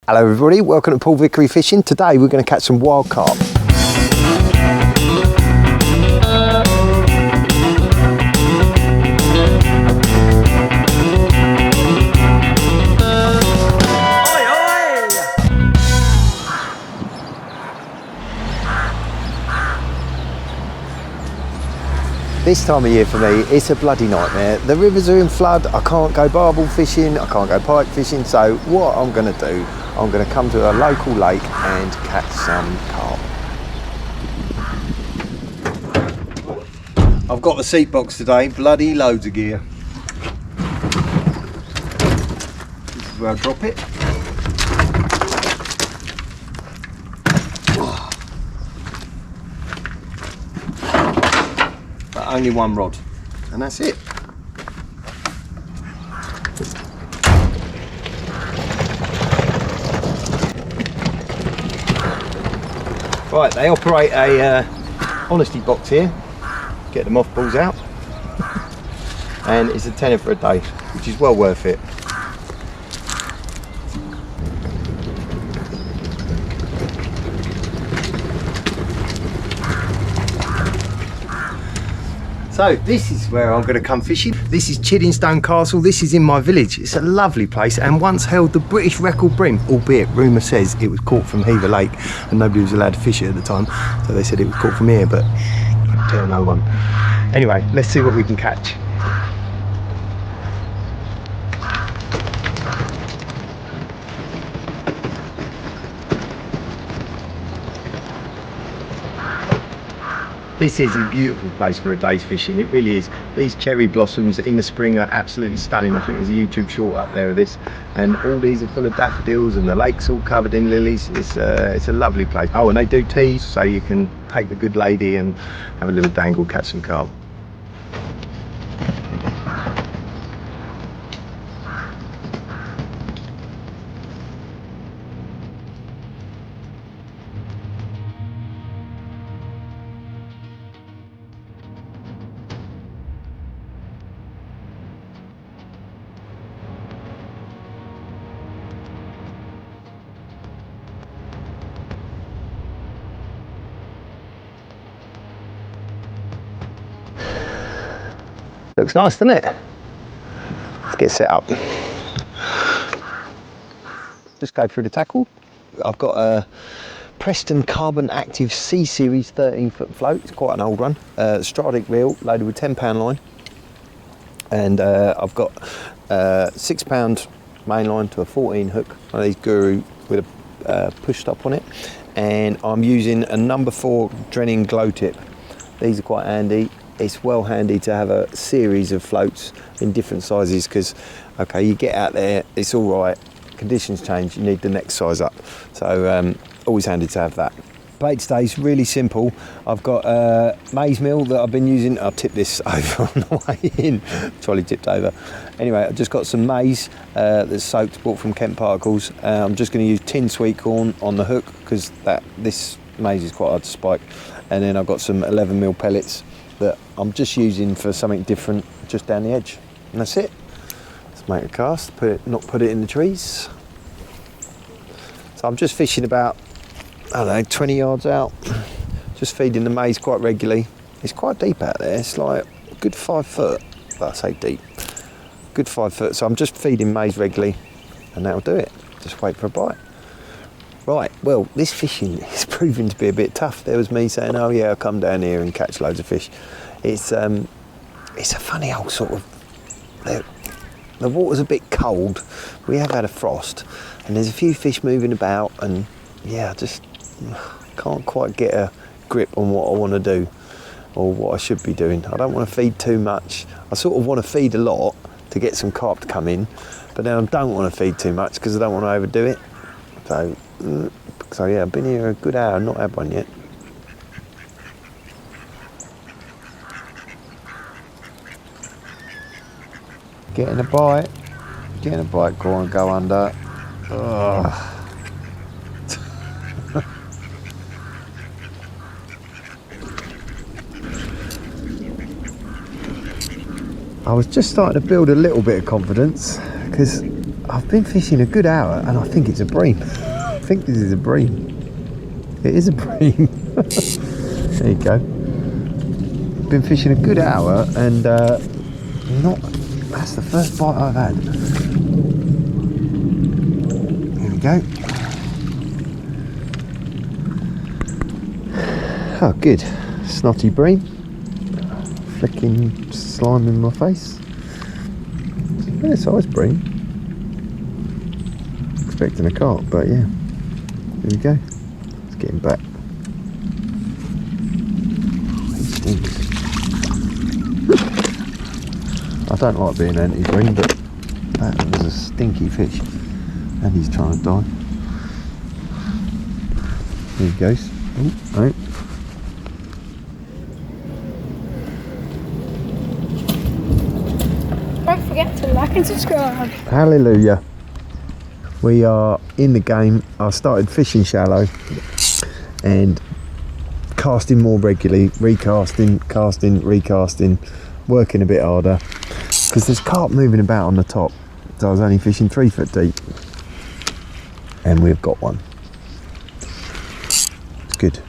Hello everybody, welcome to Paul Vickery Fishing. Today we're going to catch some wild carp. This time of year for me, it's a bloody nightmare. The rivers are in flood, I can't go barbel fishing, I can't go pike fishing, so what I'm going to do, I'm going to come to a local lake and catch some carp. I've got the seat box today, bloody loads of gear. This is where I drop it. But only one rod, and that's it. Right, they operate a honesty box here. Get the mothballs out, and it's a tenner for a day, which is well worth it. So this is where I'm going to come fishing. This is Chiddingstone Castle. This is in my village. It's a lovely place and once held the British record bream, albeit rumour says it was caught from Hever Lake and nobody was allowed to fish it at the time. So they said it was caught from here, but don't tell no one. Anyway, let's see what we can catch. This is a beautiful place for a day's fishing, it really is. These cherry blossoms in the spring are absolutely stunning. I think there's a YouTube short up there of this, and all these are full of daffodils and the lake's all covered in lilies. It's a lovely place. Oh, and they do teas, so you can take the good lady and have a little dangle, catch some carp. Looks nice, doesn't it? Let's get set up. Just go through the tackle. I've got a Preston Carbon Active C Series 13-foot float. It's quite an old one. Stradic reel loaded with 10-pound line. And I've got a 6-pound main line to a 14 hook. One of these Guru with a push stop on it. And I'm using a number 4 Drenning glow tip. These are quite handy. It's well handy to have a series of floats in different sizes because, okay, you get out there, it's all right, conditions change, you need the next size up. So always handy to have that. Bait today's really simple. I've got a maize meal that I've been using. I'll tip this over on the way in. Trolley tipped over. Anyway, I've just got some maize that's soaked, bought from Kent Particles. I'm just going to use tin sweet corn on the hook because this maize is quite hard to spike. And then I've got some 11mm pellets that I'm just using for something different just down the edge, and that's it. Let's make a cast, not put it in the trees. So I'm just fishing about, I don't know, 20 yards out, just feeding the maize quite regularly. It's quite deep out there, it's like a good 5 foot, well, I say deep, good 5 foot, so I'm just feeding maize regularly and that'll do it. Just wait for a bite. Right, well, this fishing is proving to be a bit tough. There was me saying, oh yeah, I'll come down here and catch loads of fish. It's a funny old sort of, the water's a bit cold. We have had a frost and there's a few fish moving about and yeah, I just can't quite get a grip on what I want to do or what I should be doing. I don't want to feed too much. I sort of want to feed a lot to get some carp to come in, but then I don't want to feed too much because I don't want to overdo it. So yeah, I've been here a good hour, not had one yet. Getting a bite, go on, go under. Ugh. I was just starting to build a little bit of confidence because I've been fishing a good hour and I think it's a bream. I think this is a bream. It is a bream. There you go. Been fishing a good hour and that's the first bite I've had. Here we go. Oh, good. Snotty bream. Flicking slime in my face. Fair size bream. Expecting a carp, but yeah. Here we go. Let's get him back. He stinks. I don't like being anti-bream, but that was a stinky fish. And he's trying to die. Here he goes. Oh, no. Don't forget to like and subscribe. Hallelujah. We are in the game. I started fishing shallow and casting more regularly, recasting, casting, recasting, working a bit harder because there's carp moving about on the top. So I was only fishing 3 foot deep and we've got one. It's good.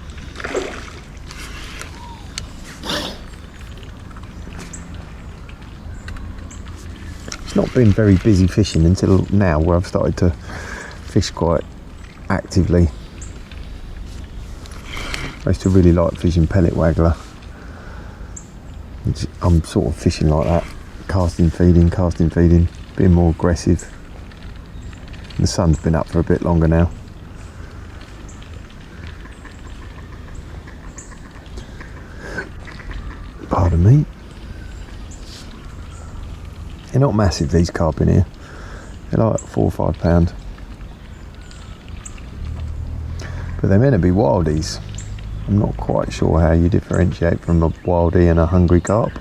Not been very busy fishing until now, where I've started to fish quite actively. I used to really like fishing pellet waggler. I'm sort of fishing like that, casting, feeding, being more aggressive. The sun's been up for a bit longer now. Pardon me. They're not massive, these carp in here. They're like 4 or 5 pound. But they're meant to be wildies. I'm not quite sure how you differentiate from a wildie and a hungry carp.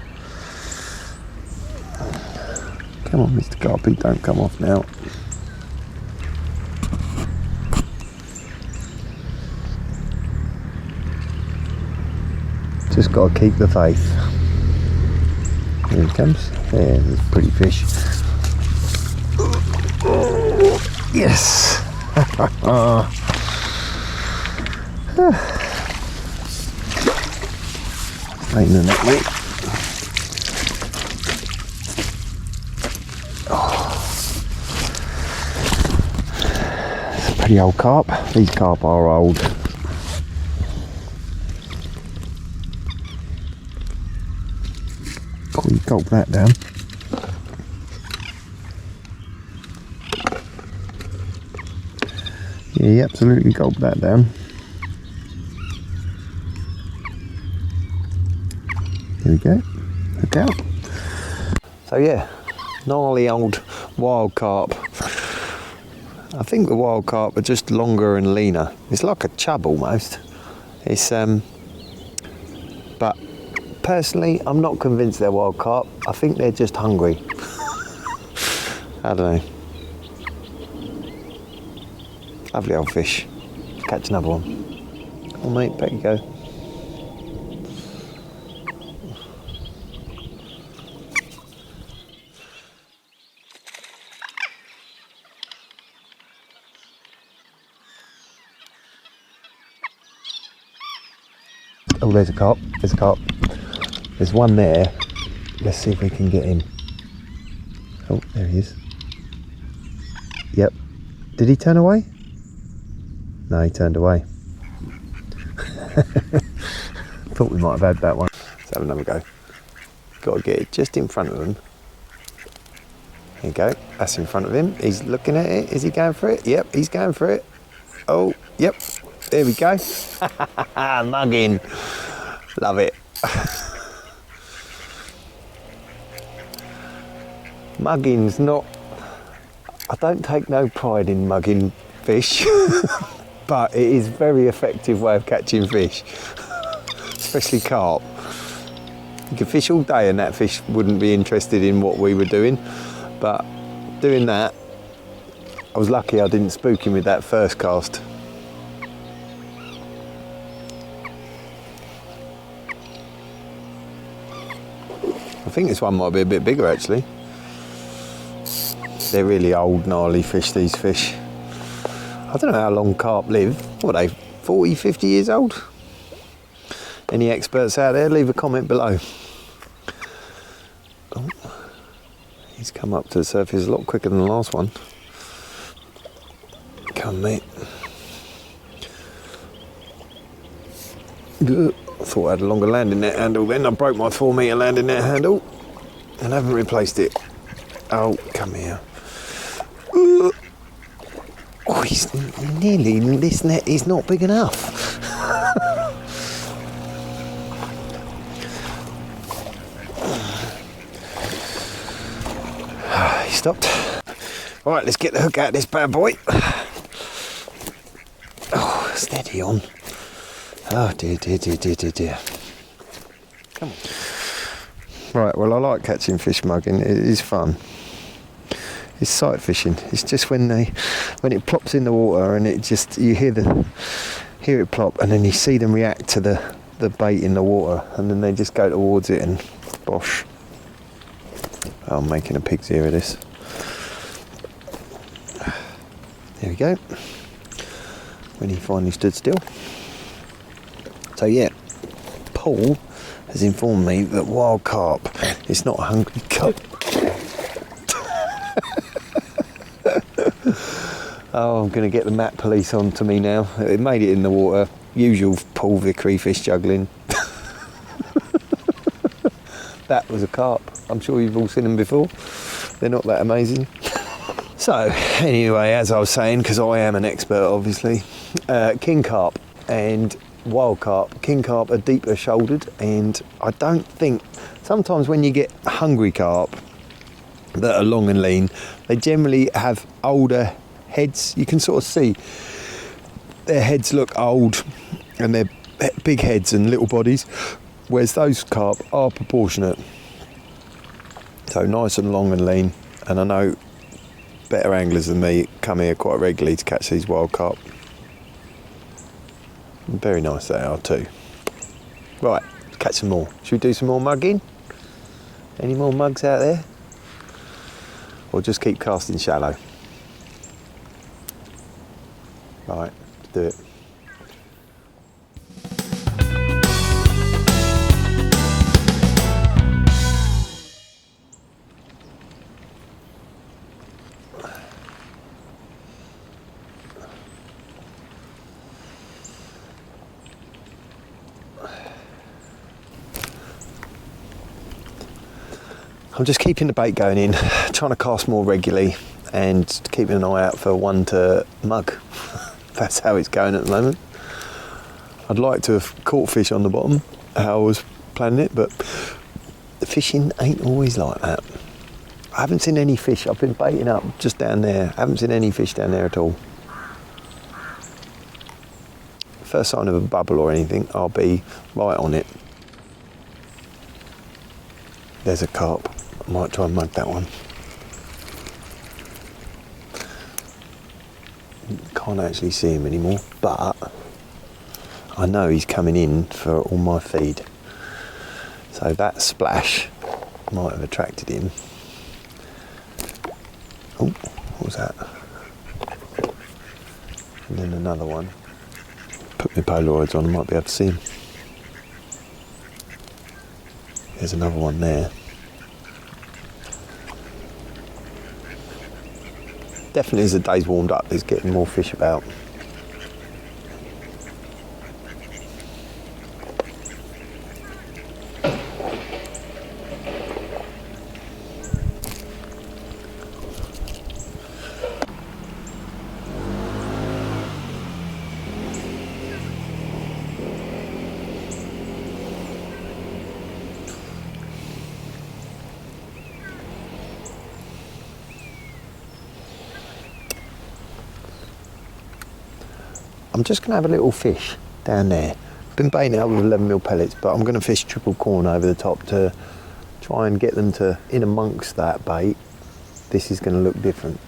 Come on, Mr. Carpy, don't come off now. Just got to keep the faith. Here he comes. There, there's a pretty fish. Yes! Ain't the net weight. It's a pretty old carp. These carp are old. Oh, you gulp that down. Yeah, you absolutely gulp that down. Here we go. Look out. So yeah, gnarly old wild carp. I think the wild carp are just longer and leaner. It's like a chub almost. It's but personally, I'm not convinced they're wild carp. I think they're just hungry. I don't know. Lovely old fish. Catch another one. Oh mate, back you go. Oh, there's a carp. There's a carp. There's one there. Let's see if we can get him. Oh, there he is. Yep. Did he turn away? No, he turned away. Thought we might have had that one. Let's have another go. Got to get it just in front of him. There you go. That's in front of him. He's looking at it. Is he going for it? Yep, he's going for it. Oh, yep. There we go. Mugging. Love it. Mugging's not... I don't take no pride in mugging fish, but it is a very effective way of catching fish, especially carp. You could fish all day and that fish wouldn't be interested in what we were doing, but doing that, I was lucky I didn't spook him with that first cast. I think this one might be a bit bigger actually. They're really old, gnarly fish, these fish. I don't know how long carp live. What are they, 40, 50 years old? Any experts out there, leave a comment below. Oh, he's come up to the surface a lot quicker than the last one. Come, mate. I thought I had a longer landing net handle then. I broke my 4 metre landing net handle and haven't replaced it. Oh, come here. Oh, he's nearly, this net is not big enough. He stopped. Right, let's get the hook out of this bad boy. Oh, steady on. Oh dear, dear, dear, dear, dear, dear. Come on. Right, well, I like catching fish mugging. It is fun. It's sight fishing. It's just when it plops in the water and it just, you hear it plop, and then you see them react to the bait in the water, and then they just go towards it and bosh. Oh, I'm making a pig's ear of this. There we go. When he finally stood still. So yeah, Paul has informed me that wild carp is not a hungry carp. Oh, I'm going to get the mat police on to me now. It made it in the water. Usual Paul Vickery fish juggling. That was a carp. I'm sure you've all seen them before. They're not that amazing. So, anyway, as I was saying, because I am an expert, obviously, king carp and wild carp. King carp are deeper shouldered, and I don't think, sometimes when you get hungry carp that are long and lean, they generally have older heads. You can sort of see their heads look old, and they're big heads and little bodies, whereas those carp are proportionate. So nice and long and lean, and I know better anglers than me come here quite regularly to catch these wild carp. And very nice they are too. Right, let's catch some more. Should we do some more mugging? Any more mugs out there? Or just keep casting shallow? Right, let's do it. I'm just keeping the bait going in, trying to cast more regularly and keeping an eye out for one to mug. That's how it's going at the moment. I'd like to have caught fish on the bottom, how I was planning it, but the fishing ain't always like that. I haven't seen any fish. I've been baiting up just down there. I haven't seen any fish down there at all. First sign of a bubble or anything, I'll be right on it. There's a carp. I might try and mug that one. Can't actually see him anymore, but I know he's coming in for all my feed. So that splash might have attracted him. Oh, what was that? And then another one. Put my Polaroids on, I might be able to see him. There's another one there. Definitely as the day's warmed up, there's getting more fish about. I'm just going to have a little fish down there. Been baiting it up with 11mm pellets, but I'm going to fish triple corn over the top to try and get them to in amongst that bait. This is going to look different.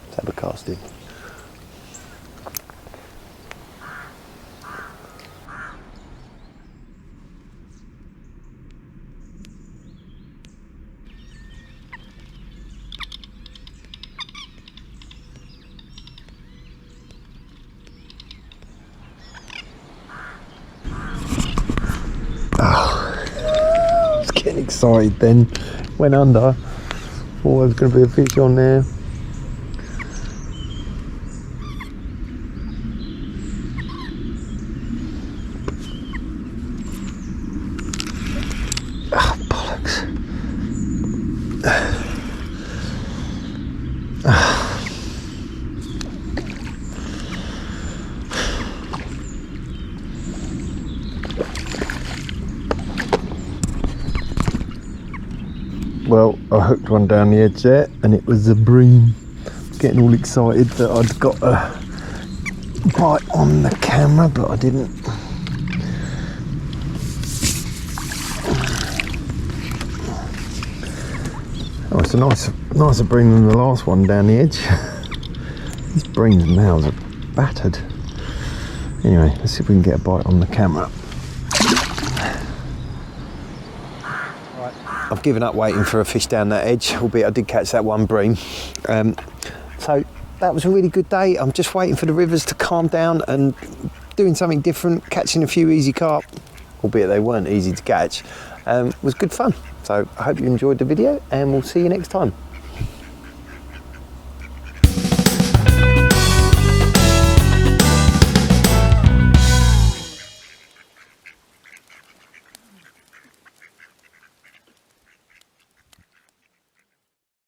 Let's have a cast in. excited then. Went under. Thought there was going to be a fish on there. Ah, bollocks. Well, I hooked one down the edge there and it was a bream. Getting all excited that I'd got a bite on the camera, but I didn't. Oh, it's a nicer bream than the last one down the edge. These breams' mouths are battered. Anyway, let's see if we can get a bite on the camera. I've given up waiting for a fish down that edge, albeit I did catch that one bream. So that was a really good day. I'm just waiting for the rivers to calm down and doing something different, catching a few easy carp, albeit they weren't easy to catch. Was good fun. So I hope you enjoyed the video and we'll see you next time.